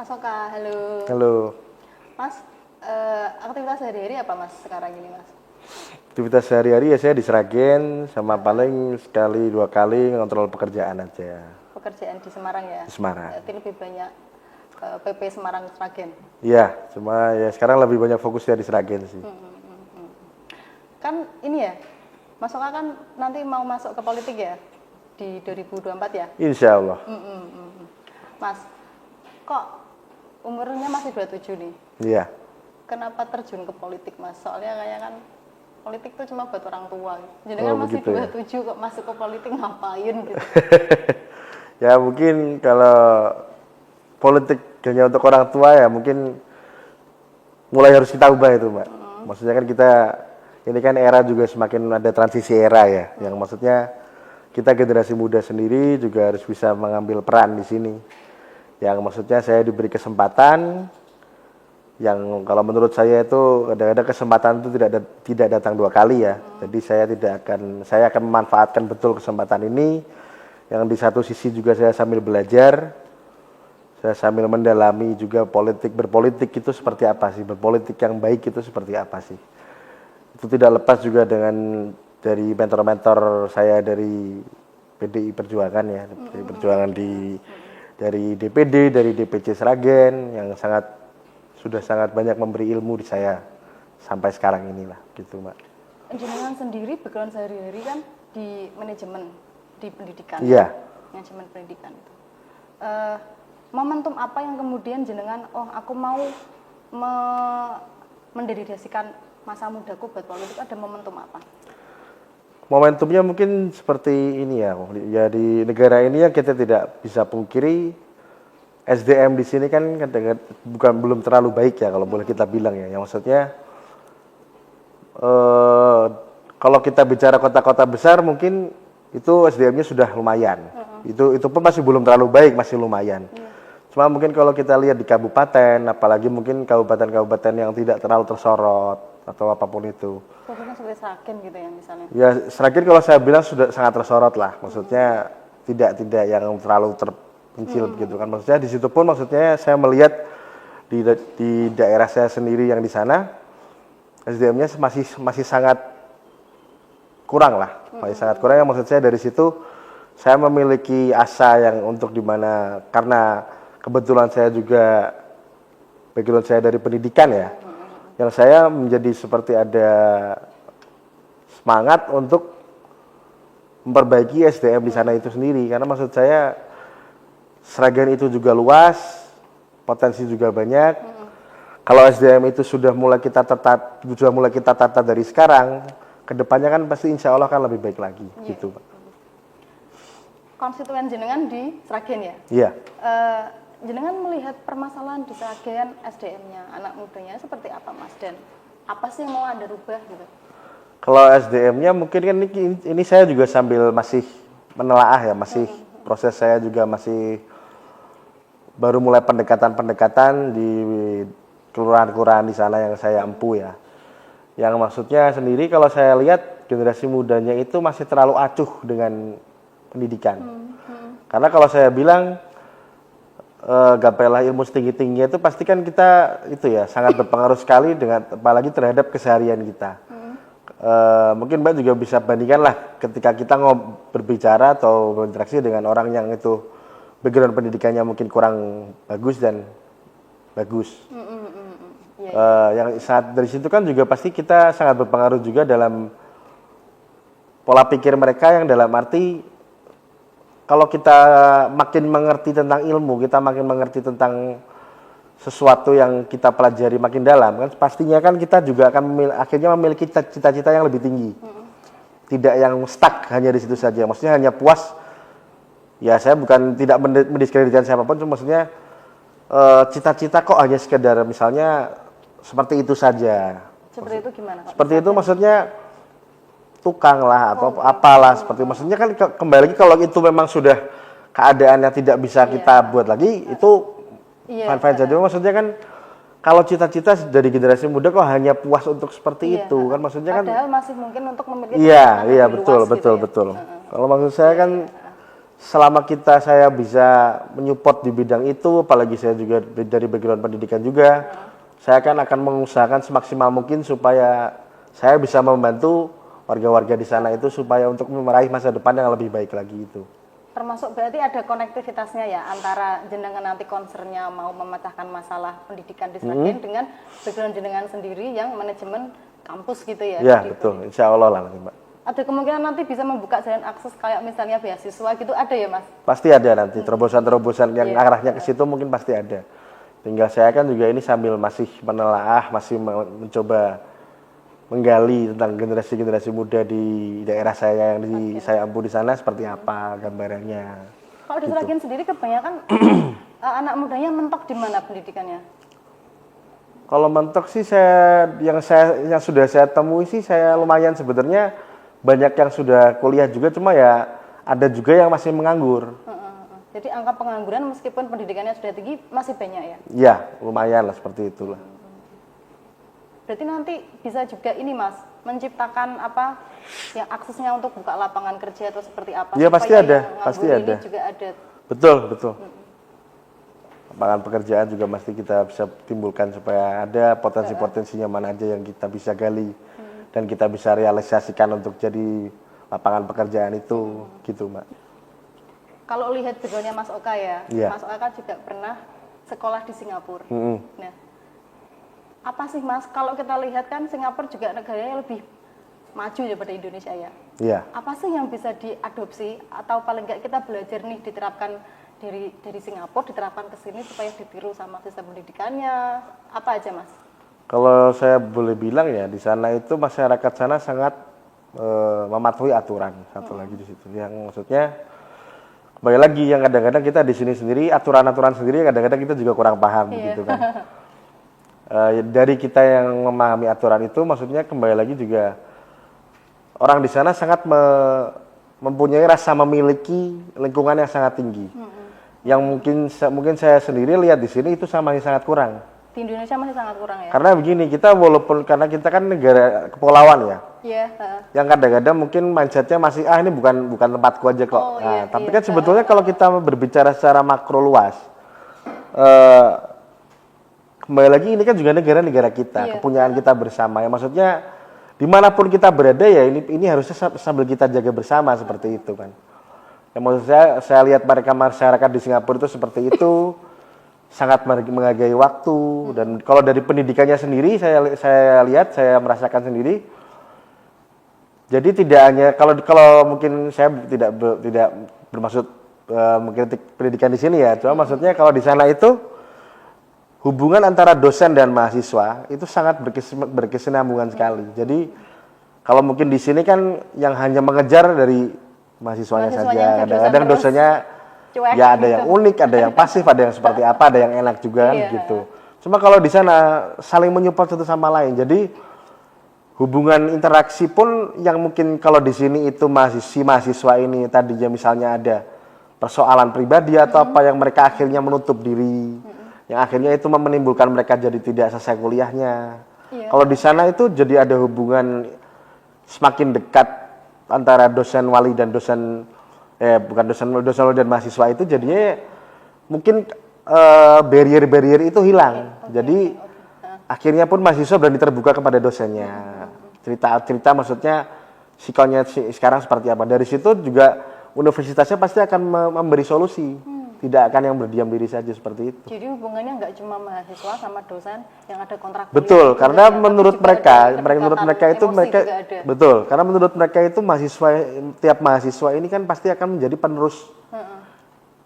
Mas Oka, halo. Halo. Mas, aktivitas sehari-hari apa Mas sekarang ini Mas? Aktivitas sehari-hari ya saya di Sragen sama paling sekali 2 kali ngontrol pekerjaan aja Pekerjaan di Semarang ya? di Semarang. Berarti lebih banyak PP Semarang Sragen. Iya, cuma ya sekarang lebih banyak fokusnya di Sragen sih. Kan ini ya, Mas Oka kan nanti mau masuk ke politik ya? Di 2024 ya? Insya Allah. Mas, kok umurnya masih 27 nih? Iya. Kenapa terjun ke politik Mas? Soalnya kayak kan politik tuh cuma buat orang tua. Jadi kan masih begitu ya. 27 kok masuk ke politik ngapain gitu? Ya mungkin kalau politik hanya untuk orang tua ya mungkin mulai harus kita ubah itu Mbak. Maksudnya kan kita ini kan era juga semakin ada transisi era ya. Yang maksudnya kita generasi muda sendiri juga harus bisa mengambil peran di sini. Yang maksudnya saya diberi kesempatan yang kalau menurut saya itu kadang-kadang kesempatan itu tidak datang 2 kali ya. Jadi saya akan memanfaatkan betul kesempatan ini. Yang di satu sisi juga saya sambil belajar, saya sambil mendalami juga berpolitik itu seperti apa sih, berpolitik yang baik itu seperti apa sih. Itu tidak lepas juga dengan dari mentor-mentor saya dari PDI Perjuangan ya, dari perjuangan dari DPD, dari DPC Sragen yang sudah sangat banyak memberi ilmu di saya sampai sekarang inilah gitu Mbak. Jenengan sendiri background sehari-hari kan di manajemen, di pendidikan. Iya. Manajemen pendidikan itu. Momentum apa yang kemudian jenengan, aku mau mendedikasikan masa mudaku buat politik, ada momentum apa? Momentumnya mungkin seperti ini ya di negara ini yang kita tidak bisa pungkiri SDM di sini kan belum terlalu baik ya kalau boleh kita bilang ya. Yang maksudnya kalau kita bicara kota-kota besar mungkin itu SDM-nya sudah lumayan. Itu pun masih belum terlalu baik, masih lumayan. Cuma mungkin kalau kita lihat di kabupaten, apalagi mungkin kabupaten-kabupaten yang tidak terlalu tersorot atau apapun itu. Contohnya seperti Sragen gitu ya misalnya. Ya Sragen kalau saya bilang sudah sangat tersorot lah. Maksudnya tidak yang terlalu terpencil begitu kan. Maksudnya di situ pun maksudnya saya melihat di daerah saya sendiri yang di sana SDM-nya masih sangat kurang lah. Masih sangat kurang. Yang maksud saya dari situ saya memiliki asa yang untuk dimana karena kebetulan saya juga background saya dari pendidikan ya. Yang saya menjadi seperti ada semangat untuk memperbaiki SDM di sana itu sendiri. Karena maksud saya Sragen itu juga luas, potensi juga banyak. Kalau SDM itu sudah mulai kita tata dari sekarang, kedepannya kan pasti insya Allah kan lebih baik lagi, gitu Pak. Konstituen jenengan di Sragen ya? Iya. Jenengan melihat permasalahan di Sragen SDM-nya, anak mudanya seperti apa Mas? Dan apa sih yang mau Anda rubah gitu? Kalau SDM-nya mungkin kan ini saya juga sambil masih menelaah ya, proses saya juga masih baru mulai pendekatan di kelurahan-kelurahan di sana yang saya empu ya. Yang maksudnya sendiri kalau saya lihat generasi mudanya itu masih terlalu acuh dengan pendidikan. Karena kalau saya bilang gapailah ilmu setinggi-tingginya itu pasti kan kita itu ya sangat berpengaruh sekali dengan apalagi terhadap keseharian kita. Mungkin Mbak juga bisa bandingkan lah ketika kita berbicara atau berinteraksi dengan orang yang itu background pendidikannya mungkin kurang bagus dan bagus. Yang saat dari situ kan juga pasti kita sangat berpengaruh juga dalam pola pikir mereka yang dalam arti kalau kita makin mengerti tentang ilmu, kita makin mengerti tentang sesuatu yang kita pelajari makin dalam, kan pastinya kan kita juga akan akhirnya memiliki cita-cita yang lebih tinggi. Tidak yang stuck hanya di situ saja. Maksudnya hanya puas. Ya saya bukan tidak mendiskreditkan siapapun, cuma maksudnya cita-cita kok hanya sekedar misalnya seperti itu saja. Seperti itu gimana? Seperti itu maksudnya tukang lah atau apalah seperti maksudnya kan kembali lagi kalau itu memang sudah keadaan yang tidak bisa kita buat lagi itu fine saja. Maksudnya kan kalau cita-cita dari generasi muda kok hanya puas untuk seperti itu kan maksudnya kan padahal masih mungkin untuk memiliki betul. Kalau maksud saya kan selama saya bisa menyupport di bidang itu, apalagi saya juga dari background pendidikan juga, saya akan mengusahakan semaksimal mungkin supaya saya bisa membantu warga-warga di sana itu supaya untuk meraih masa depan yang lebih baik lagi itu. Termasuk berarti ada konektivitasnya ya antara jenengan nanti concernnya mau memecahkan masalah pendidikan di Sragen dengan background jenengan sendiri yang manajemen kampus gitu ya? Ya betul, insya Allah lah nanti Mbak. Ada kemungkinan nanti bisa membuka jalan akses kayak misalnya beasiswa gitu, ada ya Mas? Pasti ada nanti, terobosan-terobosan yang arahnya ke situ mungkin pasti ada. Tinggal saya kan juga ini sambil masih menelaah, masih mencoba menggali tentang generasi-generasi muda di daerah saya yang saya ampu di sana seperti apa gambarannya. Kalau di Sragen sendiri kebanyakan anak mudanya mentok di mana pendidikannya? Kalau mentok sih yang sudah saya temui sih saya lumayan sebenarnya banyak yang sudah kuliah juga, cuma ya ada juga yang masih menganggur. Jadi angka pengangguran meskipun pendidikannya sudah tinggi masih banyak ya? Iya, lumayan lah seperti itulah. Berarti nanti bisa juga ini Mas, menciptakan apa yang aksesnya untuk buka lapangan kerja atau seperti apa? Iya pasti ada, pasti ada. Ini juga ada. Betul, betul. Lapangan pekerjaan juga mesti kita bisa timbulkan supaya ada potensi-potensinya mana aja yang kita bisa gali dan kita bisa realisasikan untuk jadi lapangan pekerjaan itu, gitu Mbak. Kalau lihat backgroundnya Mas Oka ya, Mas Oka kan juga pernah sekolah di Singapura. Nah, apa sih Mas, kalau kita lihat kan Singapura juga negaranya lebih maju daripada Indonesia ya. Iya. Apa sih yang bisa diadopsi atau paling nggak kita belajar nih diterapkan dari Singapura diterapkan ke sini supaya ditiru sama sistem pendidikannya, apa aja Mas? Kalau saya boleh bilang ya di sana itu masyarakat sana sangat mematuhi aturan satu lagi di situ. Yang maksudnya kembali lagi yang kadang-kadang kita di sini sendiri aturan-aturan sendiri kadang-kadang kita juga kurang paham gitu kan. Dari kita yang memahami aturan itu maksudnya kembali lagi juga orang di sana sangat mempunyai rasa memiliki lingkungan yang sangat tinggi. Yang mungkin saya sendiri lihat di sini itu masih sangat kurang. Di Indonesia masih sangat kurang ya. Karena begini, karena kita kan negara kepulauan ya. Iya, Yang kadang-kadang mungkin mindsetnya masih ini bukan tempatku aja kok. Tapi kan sebetulnya kalau kita berbicara secara makro luas kembali lagi ini kan juga negara-negara kita, kepunyaan kita bersama. Ya maksudnya dimanapun kita berada ya ini harusnya sambil kita jaga bersama seperti itu kan. Ya maksud saya lihat mereka masyarakat di Singapura itu seperti itu, sangat menghargai waktu dan kalau dari pendidikannya sendiri saya lihat, saya merasakan sendiri. Jadi tidak hanya kalau mungkin saya tidak bermaksud mengkritik pendidikan di sini ya, cuma maksudnya kalau di sana itu hubungan antara dosen dan mahasiswa itu sangat berkesinambungan sekali. Jadi kalau mungkin di sini kan yang hanya mengejar dari mahasiswanya saja, kadang-kadang dosennya ya ada yang unik, ada yang pasif, ada yang seperti apa, ada yang enak juga kan gitu. Cuma kalau di sana saling menyupport satu sama lain. Jadi hubungan interaksi pun yang mungkin kalau di sini itu mahasiswa ini tadinya misalnya ada persoalan pribadi atau apa yang mereka akhirnya menutup diri. Yang akhirnya itu menimbulkan mereka jadi tidak selesai kuliahnya. Kalau di sana itu jadi ada hubungan semakin dekat antara dosen wali dan dosen wali dan mahasiswa itu jadinya mungkin barrier itu hilang. Jadi akhirnya pun mahasiswa berani terbuka kepada dosennya. Cerita maksudnya sikonnya sekarang seperti apa. Dari situ juga universitasnya pasti akan memberi solusi. Tidak akan yang berdiam diri saja seperti itu. Jadi hubungannya nggak cuma mahasiswa sama dosen yang ada kontrak. Betul, karena menurut mereka itu betul, karena menurut mereka itu tiap mahasiswa ini kan pasti akan menjadi penerus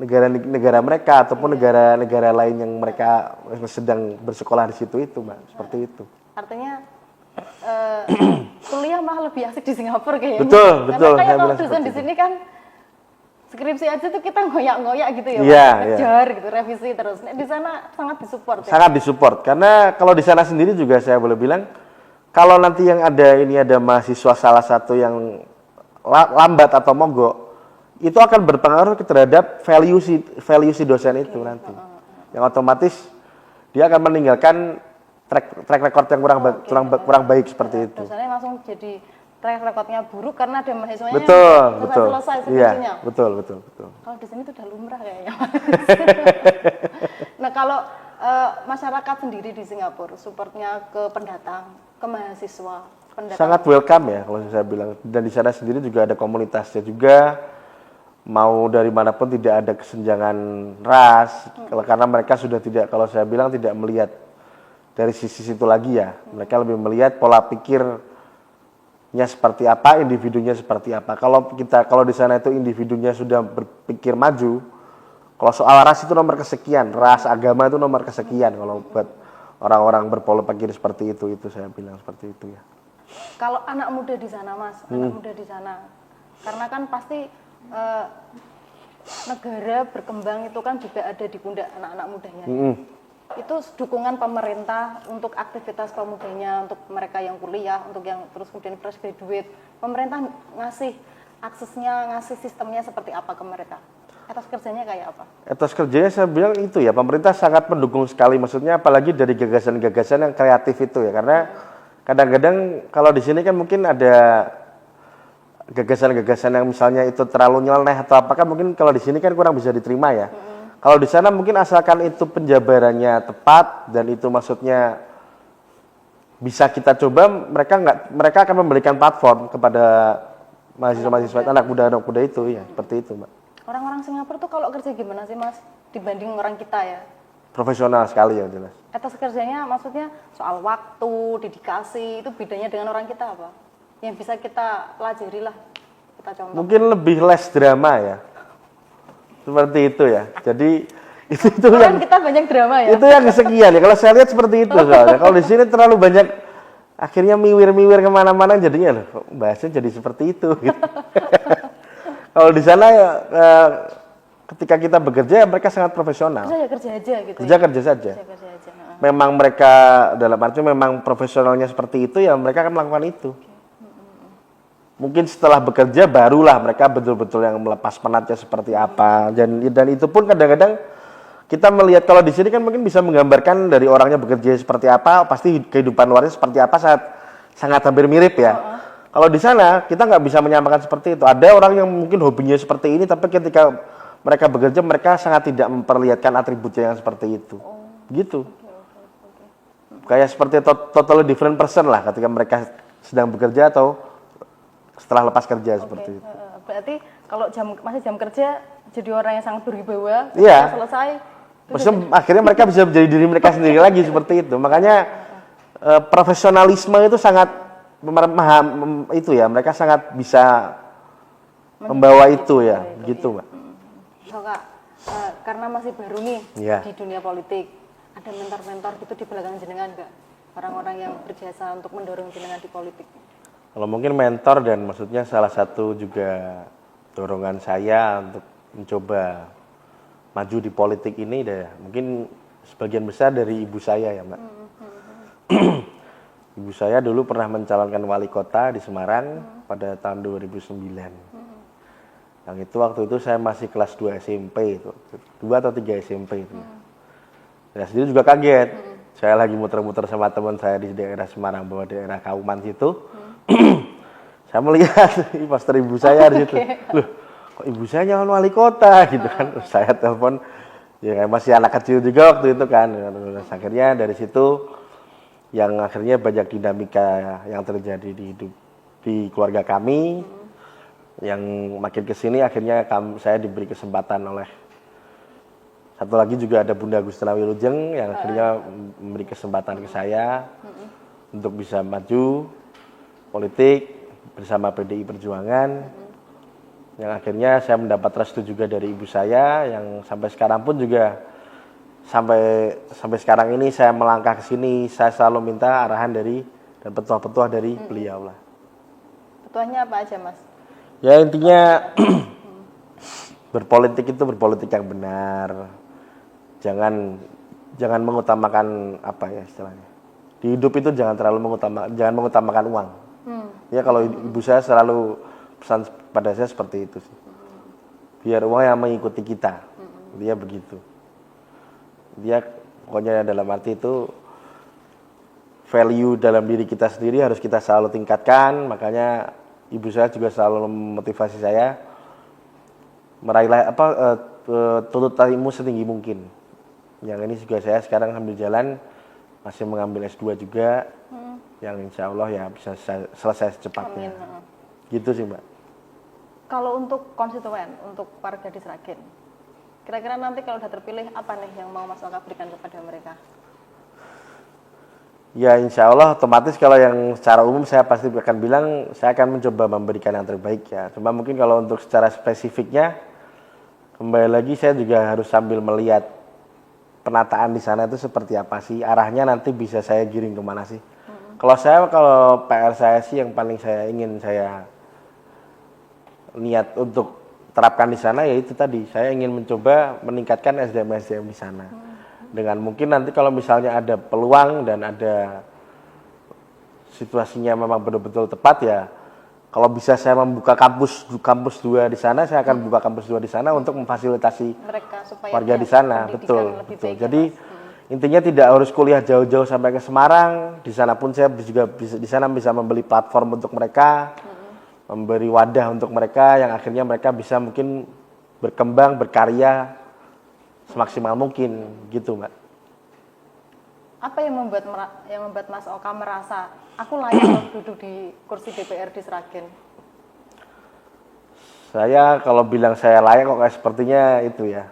negara mereka ataupun negara lain yang mereka sedang bersekolah di situ itu, Mbak, seperti itu. Artinya kuliah malah lebih asik di Singapura kayaknya. Betul. Karena kayak kalau dosen di sini kan skripsi aja tuh kita ngoyak-ngoyak gitu ya, kejar gitu, revisi terus. Nah, di sana sangat disupport. Sangat disupport, karena kalau di sana sendiri juga saya boleh bilang, kalau nanti yang ada mahasiswa salah satu yang lambat atau mogok, itu akan berpengaruh terhadap value si dosen itu nanti. Yang otomatis dia akan meninggalkan track record yang kurang baik seperti itu. Dosennya langsung jadi track recordnya buruk karena ada mahasiswanya betul, yang betul. selesai Iya, skripsinya. betul. Kalau di sini itu udah lumrah kayaknya. Nah kalau masyarakat sendiri di Singapura, supportnya ke pendatang, ke mahasiswa, pendatang. Sangat welcome ya kalau saya bilang. Dan di sana sendiri juga ada komunitasnya juga. Mau dari manapun tidak ada kesenjangan ras, karena mereka sudah tidak, kalau saya bilang tidak melihat dari sisi situ lagi ya. Mereka lebih melihat pola pikirnya seperti apa, individunya seperti apa. Kalau di sana itu individunya sudah berpikir maju, kalau soal ras itu nomor kesekian, ras agama itu nomor kesekian. Kalau buat orang-orang berpola pikir seperti itu saya bilang seperti itu ya. Kalau anak muda di sana Mas, anak muda di sana, karena kan pasti negara berkembang itu kan juga ada di pundak anak-anak mudanya. Itu dukungan pemerintah untuk aktivitas pemudanya, untuk mereka yang kuliah, untuk yang terus kemudian fresh graduate, pemerintah ngasih aksesnya, ngasih sistemnya seperti apa ke mereka? Etos kerjanya kayak apa? Etos kerjanya saya bilang itu ya, pemerintah sangat mendukung sekali, maksudnya apalagi dari gagasan-gagasan yang kreatif itu ya, karena kadang-kadang kalau di sini kan mungkin ada gagasan-gagasan yang misalnya itu terlalu nyeleneh atau apakah mungkin kalau di sini kan kurang bisa diterima ya. Kalau di sana mungkin asalkan itu penjabarannya tepat dan itu maksudnya bisa kita coba, mereka akan memberikan platform kepada mahasiswa-mahasiswa anak muda itu ya, seperti itu, Mbak. Orang-orang Singapura tuh kalau kerja gimana sih, Mas, dibanding orang kita ya? Profesional sekali ya jelas. Etos kerjanya maksudnya soal waktu, dedikasi, itu bedanya dengan orang kita apa? Yang bisa kita pelajari lah, kita contoh. Mungkin lebih less drama ya, seperti itu ya. Jadi itu yang kita banyak drama ya. Itu yang kesekian ya. Kalau saya lihat seperti itu soalnya. Kalau di sini terlalu banyak, akhirnya miwir kemana-mana, jadinya loh, bahasanya jadi seperti itu. Gitu. Kalau di sana ketika kita bekerja mereka sangat profesional. Kerja aja gitu. Kerja saja. Memang mereka dalam arti memang profesionalnya seperti itu ya, mereka akan melakukan itu. Mungkin setelah bekerja barulah mereka betul-betul yang melepas penatnya seperti apa. Dan itu pun kadang-kadang kita melihat, kalau di sini kan mungkin bisa menggambarkan dari orangnya bekerja seperti apa, pasti kehidupan luarnya seperti apa, sangat hampir mirip ya. Kalau di sana kita nggak bisa menyamakan seperti itu. Ada orang yang mungkin hobinya seperti ini, tapi ketika mereka bekerja mereka sangat tidak memperlihatkan atributnya yang seperti itu. Gitu. Kayak seperti totally different person lah ketika mereka sedang bekerja atau setelah lepas kerja seperti itu. Berarti kalau masih jam kerja jadi orang yang sangat berwibawa, selesai. Maksudnya akhirnya mereka bisa menjadi diri mereka sendiri lagi seperti itu. Makanya profesionalisme itu sangat itu ya, mereka sangat bisa membawa itu ya, gitu Mbak. Kak, karena masih baru nih di dunia politik, ada mentor-mentor gitu di belakang jenengan nggak? Orang-orang yang berjasa untuk mendorong jenengan di politik. Kalau mungkin mentor dan maksudnya salah satu juga dorongan saya untuk mencoba maju di politik ini deh, mungkin sebagian besar dari ibu saya ya Mbak. Ibu saya dulu pernah mencalonkan wali kota di Semarang pada tahun 2009. Yang itu waktu itu saya masih kelas 2 SMP itu, 2 atau 3 SMP itu. Saya sendiri juga kaget. Saya lagi muter-muter sama teman saya di daerah Semarang, bahwa daerah Kauman situ. Saya melihat poster ibu saya di situ. Loh, kok ibu saya nyalon wali kota gitu kan. Saya telepon, ya masih anak kecil juga waktu itu kan. Akhirnya dari situ yang akhirnya banyak dinamika yang terjadi di keluarga kami. Yang makin kesini akhirnya saya diberi kesempatan oleh satu lagi juga ada Bunda Agustina Wilujeng yang akhirnya memberi kesempatan ke saya untuk bisa maju politik bersama PDI Perjuangan, yang akhirnya saya mendapat restu juga dari ibu saya, yang sampai sekarang pun juga sampai sekarang ini saya melangkah ke sini, saya selalu minta arahan dari dan petuah-petuah dari beliau lah. Petuahnya apa aja Mas? Ya intinya berpolitik itu berpolitik yang benar, jangan mengutamakan apa ya istilahnya, di hidup itu jangan mengutamakan uang. Ya kalau ibu saya selalu pesan pada saya seperti itu sih, biar uang yang mengikuti kita, dia begitu. Dia pokoknya dalam arti itu value dalam diri kita sendiri harus kita selalu tingkatkan. Makanya ibu saya juga selalu memotivasi saya meraihlah tuntut ilmu setinggi mungkin. Yang ini juga saya sekarang sambil jalan masih mengambil S2 juga, yang insya Allah ya bisa selesai secepatnya. Amin. Gitu sih Mbak. Kalau untuk konstituen, untuk warga di Sragen, kira-kira nanti kalau udah terpilih apa nih yang mau Mas Oka berikan kepada mereka? Ya insya Allah otomatis kalau yang secara umum saya pasti akan bilang saya akan mencoba memberikan yang terbaik ya. Cuma mungkin kalau untuk secara spesifiknya kembali lagi saya juga harus sambil melihat penataan di sana itu seperti apa sih, arahnya nanti bisa saya giring kemana sih. Kalau PR saya sih yang paling saya ingin saya niat untuk terapkan di sana yaitu tadi saya ingin mencoba meningkatkan SDM di sana. Dengan mungkin nanti kalau misalnya ada peluang dan ada situasinya memang betul-betul tepat ya, kalau bisa saya membuka kampus 2 di sana, saya akan buka kampus 2 di sana untuk memfasilitasi Mereka supaya warga di sana. Betul. Jadi intinya tidak harus kuliah jauh-jauh sampai ke Semarang. Di sana pun saya juga di sana bisa membeli platform untuk mereka, memberi wadah untuk mereka yang akhirnya mereka bisa mungkin berkembang, berkarya semaksimal mungkin gitu, Mbak. Apa yang membuat Mas Oka merasa aku layak duduk di kursi DPR di Sragen? Saya kalau bilang saya layak kok kayak sepertinya itu ya.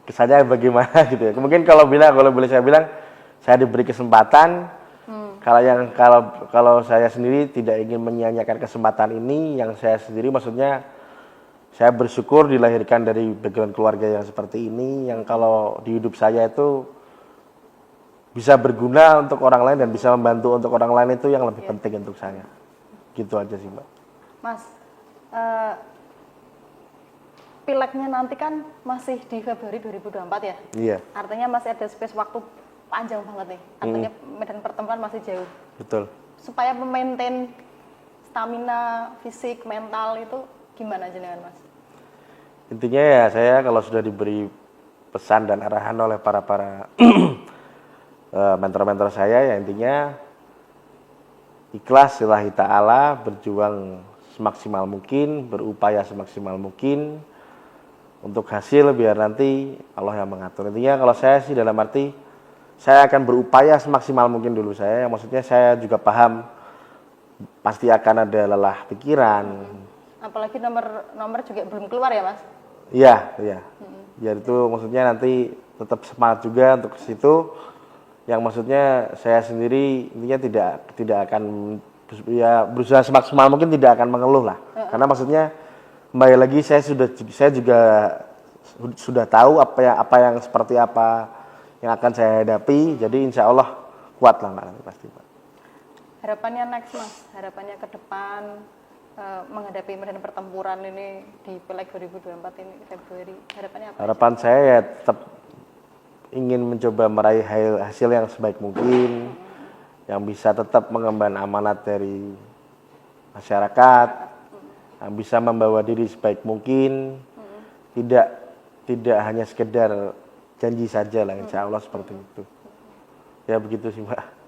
Kesannya bagaimana gitu ya. Mungkin kalau boleh saya bilang saya diberi kesempatan. Kalau saya sendiri tidak ingin menyia-nyiakan kesempatan ini, yang saya sendiri maksudnya saya bersyukur dilahirkan dari background keluarga yang seperti ini, yang kalau di hidup saya itu bisa berguna untuk orang lain dan bisa membantu untuk orang lain itu yang lebih penting untuk saya. Gitu aja sih Mbak. Mas, pileknya nanti kan masih di Februari 2024 ya? Iya. Artinya masih ada space waktu panjang banget nih. Artinya medan pertempuran masih jauh. Betul. Supaya memaintain stamina, fisik, mental itu gimana jenengan Mas? Intinya ya saya kalau sudah diberi pesan dan arahan oleh para mentor-mentor saya ya intinya ikhlas lillahi ta'ala, berjuang semaksimal mungkin, berupaya semaksimal mungkin untuk hasil biar nanti Allah yang mengatur. Intinya kalau saya sih dalam arti saya akan berupaya semaksimal mungkin dulu saya, yang maksudnya saya juga paham pasti akan ada lelah pikiran. Apalagi nomor juga belum keluar ya Mas? Iya. Biar itu maksudnya nanti tetap semangat juga untuk ke situ. Yang maksudnya saya sendiri intinya tidak akan ya berusaha semaksimal mungkin, tidak akan mengeluh lah. Karena maksudnya kembali lagi saya juga sudah tahu apa yang seperti apa yang akan saya hadapi. Jadi insya Allah kuat lah Mbak nanti pasti Mbak. Harapannya next Mas, harapannya ke depan menghadapi medan pertempuran ini di Pileg 2024 ini Februari, harapannya apa? Harapan saya ya tetap ingin mencoba meraih hasil yang sebaik mungkin, yang bisa tetap mengemban amanat dari masyarakat, yang bisa membawa diri sebaik mungkin, tidak hanya sekedar janji saja lah, insya Allah seperti itu. Ya begitu sih Mbak.